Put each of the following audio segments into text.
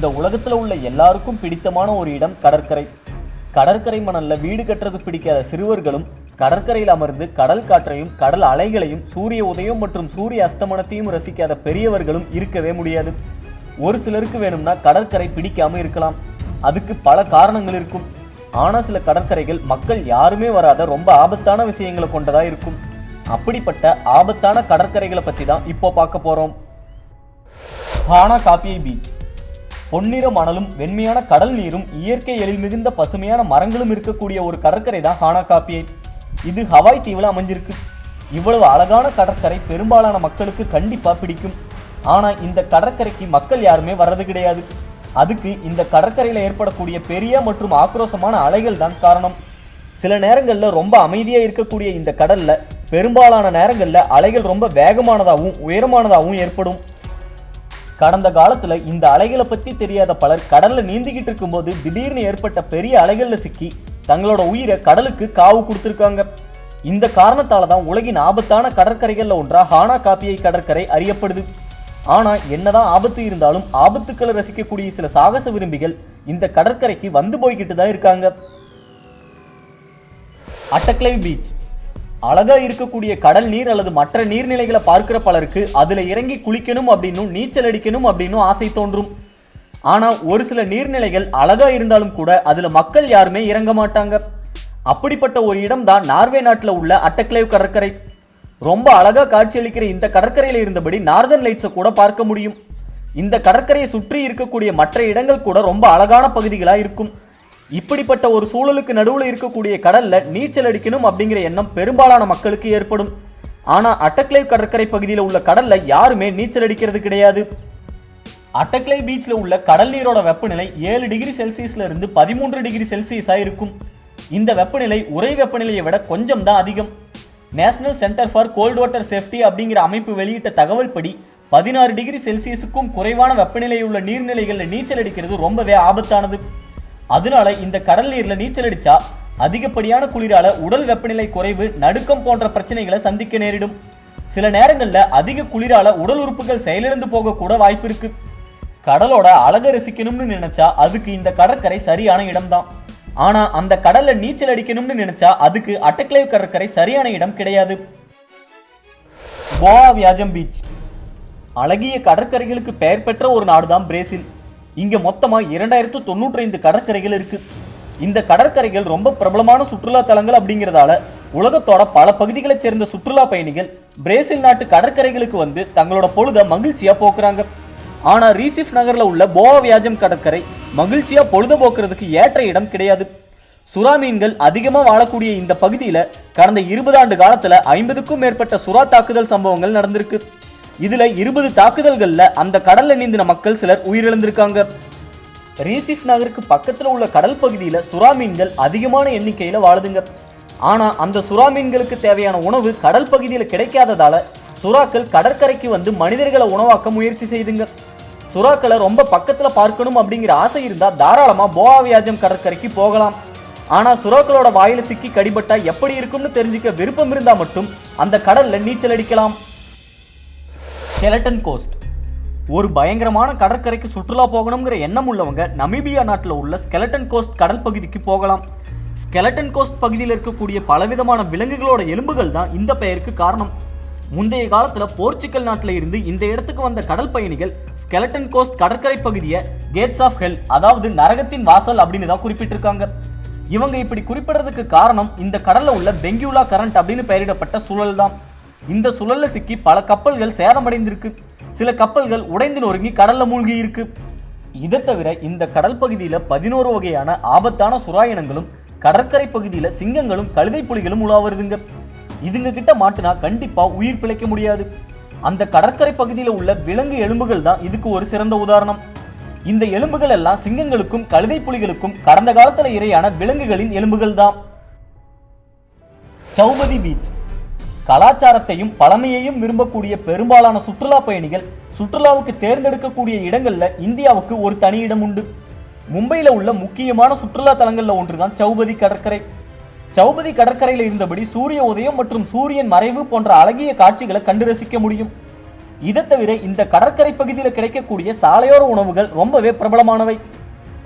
இந்த உலகத்துல உள்ள எல்லாருக்கும் பிடித்தமான ஒரு இடம் கடற்கரை. கடற்கரை மணல்ல வீடு கட்டுறது பிடிக்காத சிறுவர்களும் கடற்கரையில் அமர்ந்து கடல் காற்றையும் கடல் அலைகளையும் சூரிய உதயம் மற்றும் சூரிய அஸ்தமனத்தையும் ரசிக்காத பெரியவர்களும் இருக்கவே முடியாது. ஒரு சிலருக்கு வேணும்னா கடற்கரை பிடிக்காம இருக்கலாம். அதுக்கு பல காரணங்கள் இருக்கும். ஆனா சில கடற்கரைகள் மக்கள் யாருமே வராத ரொம்ப ஆபத்தான விஷயங்களை கொண்டதா இருக்கும். அப்படிப்பட்ட ஆபத்தான கடற்கரைகளை பத்தி தான் இப்போ பார்க்க போறோம். ஹானா காப்பியை பீச். பொன்னிற மணலும் வெண்மையான கடல் நீரும் இயற்கை எழில் மிகுந்த பசுமையான மரங்களும் இருக்கக்கூடிய ஒரு கடற்கரை தான் ஹானா காப்பியை. இது ஹவாய் தீவில் அமைஞ்சிருக்கு. இவ்வளவு அழகான கடற்கரை பெரும்பாலான மக்களுக்கு கண்டிப்பா பிடிக்கும். ஆனா இந்த கடற்கரைக்கு மக்கள் யாருமே வர்றது கிடையாது. அதுக்கு இந்த கடற்கரையில் ஏற்படக்கூடிய பெரிய மற்றும் ஆக்ரோஷமான அலைகள் தான் காரணம். சில நேரங்கள்ல ரொம்ப அமைதியா இருக்கக்கூடிய இந்த கடல்ல பெரும்பாலான நேரங்கள்ல அலைகள் ரொம்ப வேகமானதாகவும் உயரமானதாகவும் ஏற்படும். கடந்த காலத்துல இந்த அலைகளை பத்தி தெரியாத பலர் கடல்ல நீந்திக்கிட்டு இருக்கும்போது திடீர்னு ஏற்பட்ட பெரிய அலைகள்ல சிக்கி தங்களோட உயிரை கடலுக்கு காவு கொடுத்திருக்காங்க. இந்த காரணத்தால தான் உலகின் ஆபத்தான கடற்கரைகள்ல ஒன்றா ஹானா காப்பியை கடற்கரை அறியப்படுது. ஆனா என்னதான் ஆபத்து இருந்தாலும் ஆபத்துக்களை ரசிக்கக்கூடிய சில சாகச விரும்பிகள் இந்த கடற்கரைக்கு வந்து போய்கிட்டு தான் இருக்காங்க. அட்டக்ளைவ் பீச். அழகா இருக்கக்கூடிய கடல் நீர் அல்லது மற்ற நீர்நிலைகளை பார்க்கிற பலருக்கு அதுல இறங்கி குளிக்கணும் அப்படின்னும் நீச்சல் அடிக்கணும் அப்படின்னும் ஆசை தோன்றும். ஆனா ஒரு சில நீர்நிலைகள் அழகா இருந்தாலும் கூட அதுல மக்கள் யாருமே இறங்க மாட்டாங்க. அப்படிப்பட்ட ஒரு இடம் தான் நார்வே நாட்டில் உள்ள அட்டக்ளைவ் கடற்கரை. ரொம்ப அழகா காட்சியளிக்கிற இந்த கடற்கரையில இருந்தபடி நார்தர்ன் லைட்ஸை கூட பார்க்க முடியும். இந்த கடற்கரையை சுற்றி இருக்கக்கூடிய மற்ற இடங்கள் கூட ரொம்ப அழகான பகுதிகளா இருக்கும். இப்படிப்பட்ட ஒரு சூழலுக்கு நடுவில் இருக்கக்கூடிய கடல்ல நீச்சல் அடிக்கணும் அப்படிங்கிற எண்ணம் பெரும்பாலான மக்களுக்கு ஏற்படும். ஆனா அட்டக்ளைவ் கடற்கரை பகுதியில் உள்ள கடல்ல யாருமே நீச்சல் அடிக்கிறது கிடையாது. அட்டக்ளைவ் பீச்ல உள்ள கடல் நீரோட வெப்பநிலை 7 டிகிரி செல்சியஸ்ல இருந்து 13 டிகிரி செல்சியஸா இருக்கும். இந்த வெப்பநிலை உறை வெப்பநிலையை விட கொஞ்சம் தான் அதிகம். National centre for cold water safety அப்படிங்கிற அமைப்பு வெளியிட்ட தகவல் படி 16 டிகிரி செல்சியஸுக்கும் குறைவான வெப்பநிலை உள்ள நீர்நிலைகளில் நீச்சல் அடிக்கிறது ரொம்பவே ஆபத்தானது. அதனால இந்த கடல் நீர்ல நீச்சல் அடிச்சா அதிகப்படியான குளிரால உடல் வெப்பநிலை குறைவு, நடுக்கம் போன்ற பிரச்சனைகளை சந்திக்க நேரிடும். சில நேரங்கள்ல அதிக குளிரால உடல் உறுப்புகள் செயலிழந்து போக கூட வாய்ப்பு இருக்கு. கடலோட அழகை ரசிக்கணும்னு நினைச்சா அதுக்கு இந்த கடற்கரை சரியான இடம்தான். ஆனா அந்த கடல்ல நீச்சல் அடிக்கணும்னு நினைச்சா அதுக்கு அட்டக்ளைவ் கடற்கரை சரியான இடம் கிடையாது. போவா வியாஜம் பீச். அழகிய கடற்கரைகளுக்கு பெயர் பெற்ற ஒரு நாடுதான் பிரேசில். இங்க மொத்தமா 2095 கடற்கரைகள் இருக்கு. இந்த கடற்கரைகள் ரொம்ப பிரபலமான சுற்றுலா தலங்கள் அப்படிங்கிறதால உலகத்தோட பல பகுதிகளை சேர்ந்த சுற்றுலா பயணிகள் பிரேசில் நாட்டு கடற்கரைகளுக்கு வந்து தங்களோட பொழுத மகிழ்ச்சியா போக்குறாங்க. ஆனா ரீசிஃப் நகர்ல உள்ள போவா வியாஜம் கடற்கரை மகிழ்ச்சியா பொழுத போக்குறதுக்கு ஏற்ற இடம் கிடையாது. சுறா மீன்கள் அதிகமா வாழக்கூடிய இந்த பகுதியில கடந்த 20 ஆண்டு காலத்துல 50க்கும் மேற்பட்ட சுறா தாக்குதல் சம்பவங்கள் நடந்திருக்கு. இதுல 20 தாக்குதல்கள்ல அந்த கடல்ல நீந்தின மக்கள் சிலர் உயிரிழந்திருக்காங்க. ரீசிஃப் நகருக்கு பக்கத்துல உள்ள கடல் பகுதியில சுறா மீன்கள் அதிகமான எண்ணிக்கையில வாழுதுங்க. ஆனா அந்த சுறா மீன்களுக்கு தேவையான உணவு கடல் பகுதியில கிடைக்காததால சுறாக்கள் கடற்கரைக்கு வந்து மனிதர்களை உணவாக்க முயற்சி செய்துங்க. சுறாக்களை ரொம்ப பக்கத்துல பார்க்கணும் அப்படிங்கிற ஆசை இருந்தா தாராளமா போவா வியாஜம் கடற்கரைக்கு போகலாம். ஆனா சுறாக்களோட வாயில சிக்கி கடிபட்டா எப்படி இருக்கும்னு தெரிஞ்சுக்க விருப்பம் இருந்தா மட்டும் அந்த கடல்ல நீச்சல் அடிக்கலாம். Skeleton Coast. ஒரு பயங்கரமான கடற்கரைக்கு சுற்றுலா போகணுங்கிற எண்ணம் உள்ளவங்க நமீபியா நாட்டில் உள்ள ஸ்கெலட்டன் கோஸ்ட் கடல் பகுதிக்கு போகலாம். ஸ்கெலட்டன் கோஸ்ட் பகுதியில் இருக்கக்கூடிய பலவிதமான விலங்குகளோட எலும்புகள் தான் இந்த பெயருக்கு காரணம். முந்தைய காலத்துல போர்ச்சுகல் நாட்டில் இருந்து இந்த இடத்துக்கு வந்த கடல் பயணிகள் ஸ்கெலட்டன் கோஸ்ட் கடற்கரை பகுதியை கேட்ஸ் ஆஃப் ஹெல், அதாவது நரகத்தின் வாசல் அப்படின்னு தான் குறிப்பிட்டிருக்காங்க. இவங்க இப்படி குறிப்பிடுறதுக்கு காரணம் இந்த கடல்ல உள்ள பெங்கியூலா கரண்ட் அப்படின்னு பெயரிடப்பட்ட சுழல் தான். இந்த சுழல்ல சிக்கி பல கப்பல்கள் சேதமடைந்திருக்கு. சில கப்பல்கள் உடைந்து நொறுங்கி கடல்ல மூழ்கி இருக்கு. இதை தவிர இந்த கடல் பகுதியில 11 வகையான ஆபத்தான சுறா இனங்களும் கடற்கரை பகுதியில சிங்கங்களும் கழுதை புலிகளும் உலா வருதுங்க. இதுங்க கிட்ட மாட்டினா கண்டிப்பா உயிர் பிழைக்க முடியாது. அந்த கடற்கரை பகுதியில உள்ள விலங்கு எலும்புகள் தான் இதுக்கு ஒரு சிறந்த உதாரணம். இந்த எலும்புகள் எல்லாம் சிங்கங்களுக்கும் கழுதை புலிகளுக்கும் கடந்த காலத்துல இரையான விலங்குகளின் எலும்புகள் தான். சௌபதி பீச். கலாச்சாரத்தையும் பழமையையும் விரும்பக்கூடிய பெரும்பாலான சுற்றுலா பயணிகள் சுற்றுலாவுக்கு தேர்ந்தெடுக்கக்கூடிய இடங்கள்ல இந்தியாவுக்கு ஒரு தனி இடம் உண்டு. மும்பையில உள்ள முக்கியமான சுற்றுலா தலங்கள்ல ஒன்றுதான் சௌபதி கடற்கரை. சௌபதி கடற்கரையில் இருந்தபடி சூரிய உதயம் மற்றும் சூரியன் மறைவு போன்ற அழகிய காட்சிகளை கண்டு ரசிக்க முடியும். இதை தவிர இந்த கடற்கரை பகுதியில் கிடைக்கக்கூடிய சாலையோர உணவுகள் ரொம்பவே பிரபலமானவை.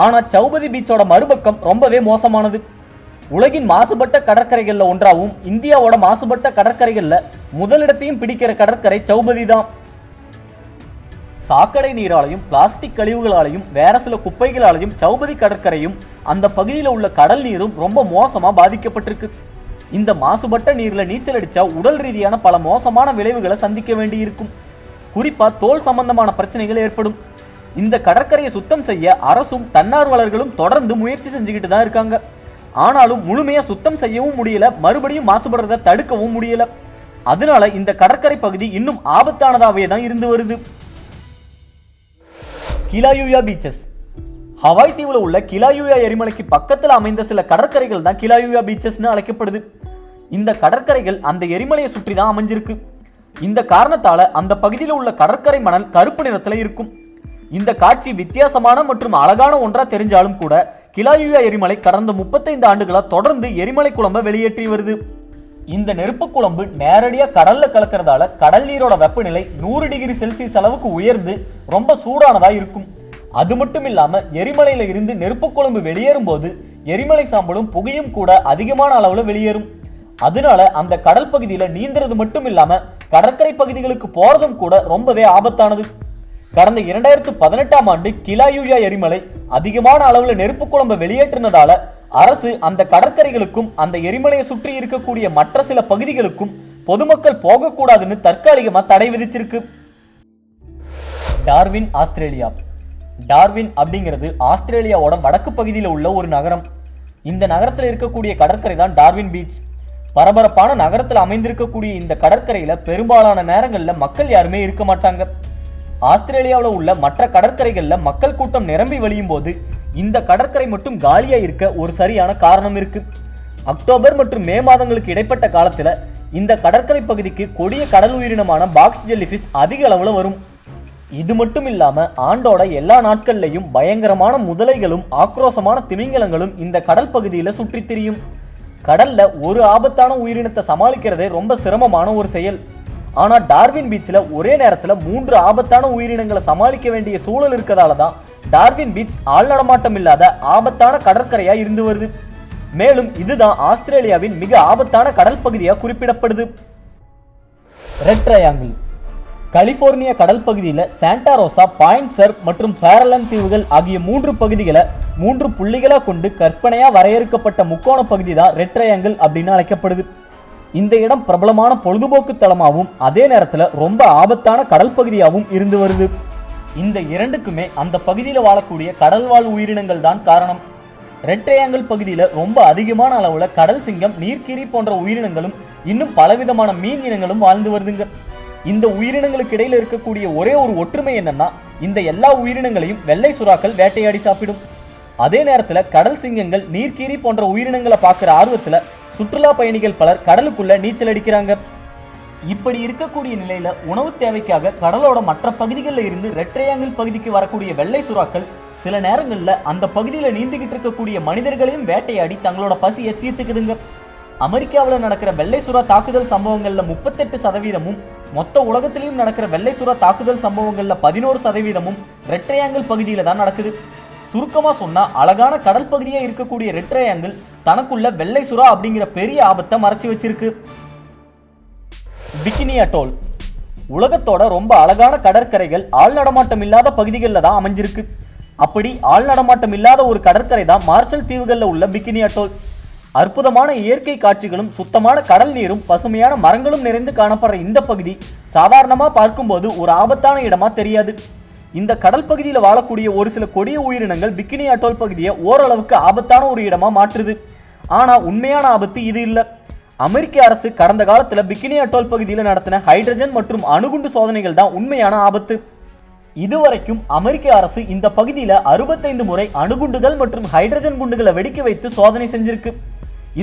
ஆனா சௌபதி பீச்சோட மறுபக்கம் ரொம்பவே மோசமானது. உலகின் மாசுபட்ட கடற்கரைகள்ல ஒன்றாகவும் இந்தியாவோட மாசுபட்ட கடற்கரைகள்ல முதலிடத்தையும் பிடிக்கிற கடற்கரை சௌபதி தான். சாக்கடை நீராலையும் பிளாஸ்டிக் கழிவுகளாலையும் வேற சில குப்பைகளாலையும் சௌபதி கடற்கரையும் அந்த பகுதியில் உள்ள கடல் நீரும் ரொம்ப மோசமா பாதிக்கப்பட்டிருக்கு. இந்த மாசுபட்ட நீர்ல நீச்சல் அடிச்சா உடல் ரீதியான பல மோசமான விளைவுகளை சந்திக்க வேண்டி இருக்கும். குறிப்பா தோல் சம்பந்தமான பிரச்சனைகள் ஏற்படும். இந்த கடற்கரையை சுத்தம் செய்ய அரசும் தன்னார்வலர்களும் தொடர்ந்து முயற்சி செஞ்சுக்கிட்டு தான் இருக்காங்க. ஆனாலும் முழுமையா சுத்தம் செய்யவும் முடியல, மறுபடியும் மாசுபடுறதை தடுக்கவும் முடியல. அதனால இந்த கடற்கரை பகுதி இன்னும் ஆபத்தானதாகவே தான் இருந்து வருது. கிலாயுயா பீச்சஸ். ஹவாய் தீவுல உள்ள கிலாயுயா எரிமலைக்கு பக்கத்தில் அமைந்த சில கடற்கரைகள் தான் கிலாயுயா பீச்சஸ்னு அழைக்கப்படுது. இந்த கடற்கரைகள் அந்த எரிமலையை சுற்றி தான் அமைஞ்சிருக்கு. இந்த காரணத்தால அந்த பகுதியில் உள்ள கடற்கரை மணல் கருப்பு நிறத்துல இருக்கும். இந்த காட்சி வித்தியாசமான மற்றும் அழகான ஒன்றா தெரிஞ்சாலும் கூட கிலாயுயா எரிமலை கடந்த 35 ஆண்டுகளா தொடர்ந்து எரிமலை குழம்பை வெளியேற்றி வருது. இந்த நெருப்பு குழம்பு நேரடியாக கடல்ல கலக்கிறதால கடல் நீரோட வெப்பநிலை 100 டிகிரி செல்சியஸ் அளவுக்கு உயர்ந்து ரொம்ப சூடானதா இருக்கும். அது மட்டும் இல்லாம எரிமலையில இருந்து நெருப்பு குழம்பு வெளியேறும் போது எரிமலை சாம்பலும் புகையும் கூட அதிகமான அளவுல வெளியேறும். அதனால அந்த கடல் பகுதியில நீந்துறது மட்டும் இல்லாம கடற்கரை பகுதிகளுக்கு போறதும் கூட ரொம்பவே ஆபத்தானது. கடந்த 2018ஆம் ஆண்டு கிலாயுயா எரிமலை அதிகமான அளவுல நெருப்பு குழம்பை வெளியேற்றினதால அரசு அந்த கடற்கரைகளுக்கும் அந்த எரிமலையை சுற்றி இருக்கக்கூடிய மற்ற சில பகுதிகளுக்கும் பொதுமக்கள் போகக்கூடாதுன்னு தற்காலிகமா தடை விதிச்சிருக்கு. Darwin, Australia. டார்வின் அப்படிங்கிறது ஆஸ்திரேலியாவோட வடக்கு பகுதியில் உள்ள ஒரு நகரம். இந்த நகரத்தில் இருக்கக்கூடிய கடற்கரை தான் டார்வின் பீச். பரபரப்பான நகரத்தில் அமைந்திருக்கக்கூடிய இந்த கடற்கரையில பெரும்பாலான நேரங்களில் மக்கள் யாருமே இருக்க மாட்டாங்க. ஆஸ்திரேலியாவில் உள்ள மற்ற கடற்கரைகளில் மக்கள் கூட்டம் நிரம்பி வழியும் போது இந்த கடற்கரை மட்டும் காலியா இருக்க ஒரு சரியான காரணம் இருக்கு. அக்டோபர் மற்றும் மே மாதங்களுக்கு இடைப்பட்ட காலத்துல இந்த கடற்கரை பகுதிக்கு கொடிய கடல் உயிரினமான பாக்ஸ் ஜெல்லிஃபிஷ் அதிக அளவுல வரும். இது மட்டும் இல்லாம ஆண்டோட எல்லா நாட்கள்லையும் பயங்கரமான முதலைகளும் ஆக்ரோஷமான திமிங்கலங்களும் இந்த கடல் பகுதியில சுற்றி திரியும். கடல்ல ஒரு ஆபத்தான உயிரினத்தை சமாளிக்கிறதே ரொம்ப சிரமமான ஒரு செயல். ஆனா டார்வின் பீச்சில் ஒரே நேரத்துல 3 ஆபத்தான உயிரினங்களை சமாளிக்க வேண்டிய சூழல் இருக்கதால தான் டார்வின் பீச் ஆள் நடமாட்டம் இல்லாத ஆபத்தான கடற்கரையா இருந்து வருது. மேலும் இதுதான் ஆஸ்திரேலியாவின் மிக ஆபத்தான கடல் பகுதியா குறிப்பிடப்படுது. Red triangle. கலிபோர்னியா கடல் பகுதியில் சாண்டா ரோசா, பாயிண்ட் சர்ப் மற்றும் ஃபேரலன் தீவுகள் ஆகிய 3 பகுதிகளை 3 புள்ளிகளா கொண்டு கற்பனையா வரையறுக்கப்பட்ட முக்கோண பகுதி தான் ரெட் ட்ரையாங்கிள் அப்படின்னு அழைக்கப்படுது. இந்த இடம் பிரபலமான பொழுதுபோக்கு தளமாகவும் அதே நேரத்தில் ரொம்ப ஆபத்தான கடல் பகுதியாகவும் இருந்து வருது. இந்த இரண்டுக்குமே அந்த பகுதியில் வாழக்கூடிய கடல்வாழ் உயிரினங்கள் தான் காரணம். ரெட் ட்ரையாங்கிள் பகுதியில் ரொம்ப அதிகமான அளவில் கடல் சிங்கம், நீர்க்கீரி போன்ற உயிரினங்களும் இன்னும் பலவிதமான மீன் இனங்களும் வாழ்ந்து வருதுங்க. இந்த உயிரினங்களுக்கு இடையில இருக்கக்கூடிய ஒரே ஒரு ஒற்றுமை என்னன்னா, இந்த எல்லா உயிரினங்களையும் வெள்ளை சுறாக்கள் வேட்டையாடி சாப்பிடும். அதே நேரத்தில் கடல் சிங்கங்கள், நீர்க்கீரி போன்ற உயிரினங்களை பார்க்குற ஆர்வத்தில் சுற்றுலா பயணிகள் பலர் கடலுக்குள்ள நீச்சல் அடிக்கிறாங்க. இப்படி இருக்கக்கூடிய நிலையில உணவு தேவைக்காக கடலோட மற்ற பகுதிகளில் இருந்து ரெட் ட்ரையாங்கிள் பகுதிக்கு வரக்கூடிய வெள்ளை சுறாக்கள் சில நேரங்களில் அந்த பகுதியில் நீந்திக்கிட்டு இருக்கக்கூடிய மனிதர்களையும் வேட்டையாடி தங்களோட பசியை தீர்த்துக்குதுங்க. அமெரிக்காவில் நடக்கிற வெள்ளை சுறா தாக்குதல் சம்பவங்கள்ல 38%, மொத்த உலகத்திலையும் நடக்கிற வெள்ளை சுறா தாக்குதல் சம்பவங்கள்ல 11% ரெட் ட்ரையாங்கிள் பகுதியில தான் நடக்குது. சுருக்கமா சொன்னா, அழகான கடல் பகுதியா இருக்கக்கூடிய ரெட் ட்ரையாங்கிள் தனக்குள்ள வெள்ளை சுறா அப்படிங்கிற பெரிய ஆபத்தை மறைச்சு வச்சிருக்கு. Bikini atoll. உலகத்தோட ரொம்ப அழகான கடற்கரைகள் ஆள் நடமாட்டம் இல்லாத பகுதிகளில் தான் அமைஞ்சிருக்கு. அப்படி ஆள் நடமாட்டம் இல்லாத ஒரு கடற்கரை தான் மார்ஷல் தீவுகளில் உள்ள பிகினி அட்டோல். அற்புதமான இயற்கை காட்சிகளும் சுத்தமான கடல் நீரும் பசுமையான மரங்களும் நிறைந்து காணப்படுற இந்த பகுதி சாதாரணமா பார்க்கும்போது ஒரு ஆபத்தான இடமா தெரியாது. இந்த கடல் பகுதியில் வாழக்கூடிய ஒரு சில கொடிய உயிரினங்கள் பிகினி அட்டோல் பகுதியை ஓரளவுக்கு ஆபத்தான ஒரு இடமா மாற்றுது. ஆனா உண்மையான ஆபத்து இது இல்லை. அமெரிக்க அரசு கடந்த காலத்துல பிகினி அட்டோல் பகுதியில் நடத்தின ஹைட்ரஜன் மற்றும் அணுகுண்டு சோதனைகள் தான் உண்மையான ஆபத்து. இதுவரைக்கும் அமெரிக்க அரசு இந்த பகுதியில 65 முறை அணுகுண்டுகள் மற்றும் ஹைட்ரஜன் குண்டுகளை வெடிக்க வைத்து சோதனை செஞ்சிருக்கு.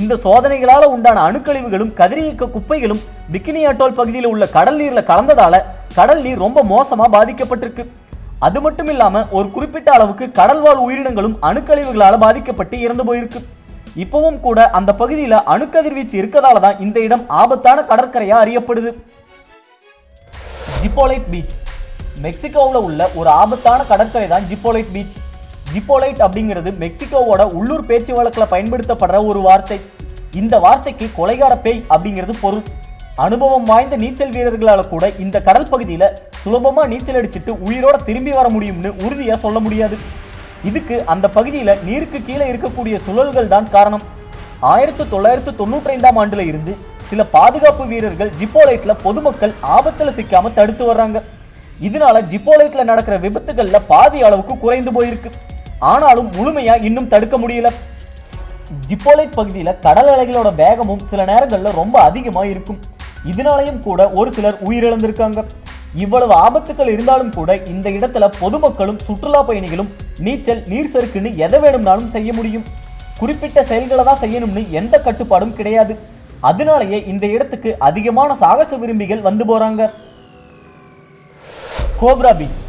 இந்த சோதனைகளால உண்டான அணுக்கழிவுகளும் கதிரியக்க குப்பைகளும் பிகினி அட்டோல் பகுதியில் உள்ள கடல் நீர்ல கலந்ததால கடல் நீர் ரொம்ப மோசமா பாதிக்கப்பட்டிருக்கு. அது மட்டும் இல்லாம ஒரு குறிப்பிட்ட அளவுக்கு கடல்வாழ் உயிரினங்களும் அணுக்கழிவுகளால பாதிக்கப்பட்டு இறந்து போயிருக்கு. இப்பவும் கூட அந்த பகுதியில அணுக்கதிர்வீச்சு இருக்கதால தான் இந்த இடம் ஆபத்தான கடற்கரையா அறியப்படுது. ஜிப்போலைட் பீச். மெக்சிகோவில் உள்ள ஒரு ஆபத்தான கடற்கரை தான் ஜிப்போலைட் பீச். ஜிப்போலைட் அப்படிங்கிறது மெக்சிகோவோட உள்ளூர் பேச்சு வழக்கில் பயன்படுத்தப்படுற ஒரு வார்த்தை. இந்த வார்த்தைக்கு கொலைகார பேய் அப்படிங்கிறது பொருள். அனுபவம் வாய்ந்த நீச்சல் வீரர்களால் கூட இந்த கடல் பகுதியில் சுலபமாக நீச்சல் அடிச்சுட்டு உயிரோட திரும்பி வர முடியும்னு உறுதியாக சொல்ல முடியாது. இதுக்கு அந்த பகுதியில் நீருக்கு கீழே இருக்கக்கூடிய சுழல்கள் தான் காரணம். 1995ஆம் ஆண்டுல இருந்து சில பாதுகாப்பு வீரர்கள் ஜிப்போலைட்ல பொதுமக்கள் ஆபத்துல சிக்காம தடுத்து வர்றாங்க. இதனால ஜிப்போலைட்ல நடக்கிற விபத்துகள்ல பாதி அளவுக்கு குறைந்து போயிருக்கு. ஆனாலும் முழுமையா இன்னும் தடுக்க முடியல. ஜிப்போலைட் பகுதியில கடல் அலைகளோட வேகமும் சில நேரங்கள்ல ரொம்ப அதிகமா இருக்கும். இதனாலையும் கூட ஒரு சிலர் உயிரிழந்திருக்காங்க. இவ்வளவு ஆபத்துக்கள் இருந்தாலும் கூட இந்த இடத்துல பொதுமக்களும் சுற்றுலா பயணிகளும் நீச்சல், நீர் சறுக்குன்னு எதை வேணும்னாலும் செய்ய முடியும். குறிப்பிட்ட செயல்களை தான் செய்யணும்னு எந்த கட்டுப்பாடும் கிடையாது. அதனாலேயே இந்த இடத்துக்கு அதிகமான சாகச விரும்பிகள் வந்து போறாங்க. Cobra beach.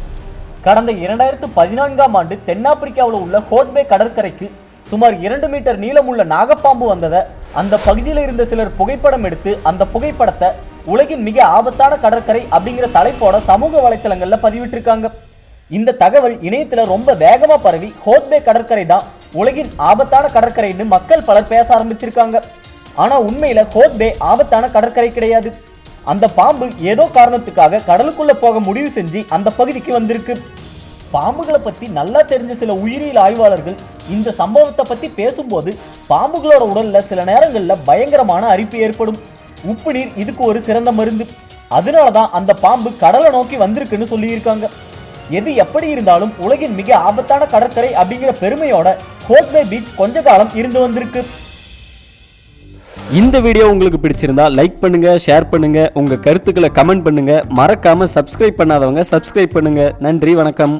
கடந்த 2014ஆம் ஆண்டு தென்னாப்பிரிக்காவில் உள்ள ஹோட்பே கடற்கரைக்கு சுமார் 2 மீட்டர் நீளமுள்ள நாகப்பாம்பு வந்ததை அந்த பகுதியில் இருந்த சிலர் புகைப்படம் எடுத்து அந்த புகைப்படத்தை உலகின் மிக ஆபத்தான கடற்கரை அப்படிங்கிற தலைப்போட சமூக வலைத்தளங்கள்ல பதிவிட்டிருக்காங்க. இந்த தகவல் இணையத்துல ரொம்ப வேகமா பரவி ஹோட்பே கடற்கரை தான் உலகின் ஆபத்தான கடற்கரைன்னு மக்கள் பலர் பேச ஆரம்பிச்சிருக்காங்க. ஆனா உண்மையில ஹோட்பே ஆபத்தான கடற்கரை கிடையாது. அந்த பாம்பு ஏதோ காரணத்துக்காக கடலுக்குள்ள போக முடிவு செஞ்சு அந்த பகுதிக்கு வந்திருக்கு. பாம்புகளை பத்தி நல்லா தெரிஞ்ச சில உயிரியல் ஆய்வாளர்கள் இந்த சம்பவத்தை பத்தி பேசும்போது பாம்புகளோட உடல்ல சில நேரங்கள்ல பயங்கரமான அரிப்பு ஏற்படும். உப்பு நீர் இதுக்கு ஒரு சிறந்த மருந்து. அதனாலதான் அந்த பாம்பு கடலை நோக்கி வந்திருக்குன்னு சொல்லியிருக்காங்க. எது எப்படி இருந்தாலும் உலகின் மிக ஆபத்தான கடற்கரை அப்படிங்கிற பெருமையோட ஹோட்பே பீச் கொஞ்ச காலம் இருந்து வந்திருக்கு. இந்த வீடியோ உங்களுக்கு பிடிச்சிருந்தா லைக் பண்ணுங்க, ஷேர் பண்ணுங்க, உங்க கருத்துக்களை கமெண்ட் பண்ணுங்க. மறக்காம சப்ஸ்கிரைப் பண்ணாதவங்க சப்ஸ்கிரைப் பண்ணுங்க. நன்றி, வணக்கம்.